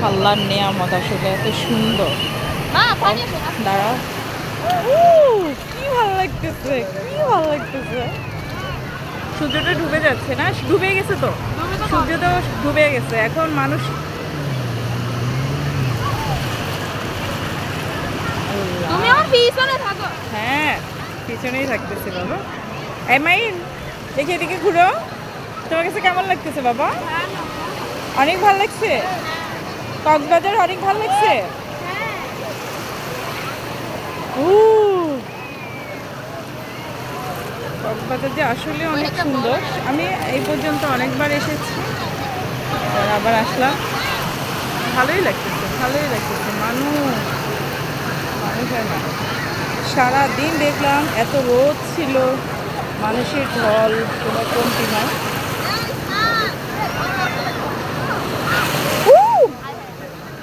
আল্লাহর নেয়ামত, আসলে এত সুন্দর। দাঁড়াও, কি ভালো লাগতেছে, কি ভালো লাগতেছে। সূর্যটা ডুবে যাচ্ছে না, ডুবে গেছে তো, সূর্য তো ডুবে গেছে, এখন মানুষ। তুমি আমার পিছনে থাকো। হ্যাঁ, পিছনেই থাকতেছে বাবা। এই মাইন, দেখি এদিকে ঘুরো। তোমার কাছে কেমন লাগতেছে বাবা? অনেক ভালো লাগছে। কক্সবাজার অনেক ভালো লাগছে। কক্সবাজার যে আসলে অনেক সুন্দর। আমি এই পর্যন্ত অনেকবার এসেছি, আর আবার আসলাম। ভালোই লাগতেছে, ভালোই লাগতেছে। মানুষ, মানুষ আর মানুষ। সারাদিন দেখলাম এত রোদ ছিল, মানুষের ঢল কোনো কমতি নয়।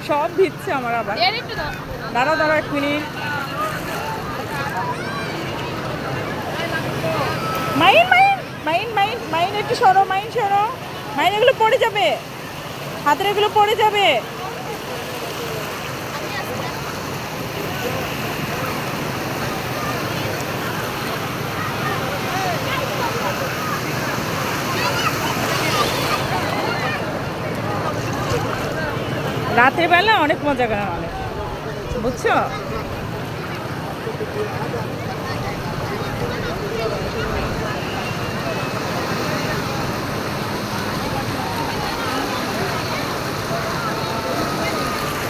সব ভিজছে আমার আবার। দাঁড়া দাঁড়া 1 minute. Mine mine mine mine mine, একটু সরো, মাইন সরো। মাইন, এগুলো পড়ে যাবে, হাতের এগুলো পড়ে যাবে। রাতের বেলা অনেক মজা করে মানুষ, বুঝছো?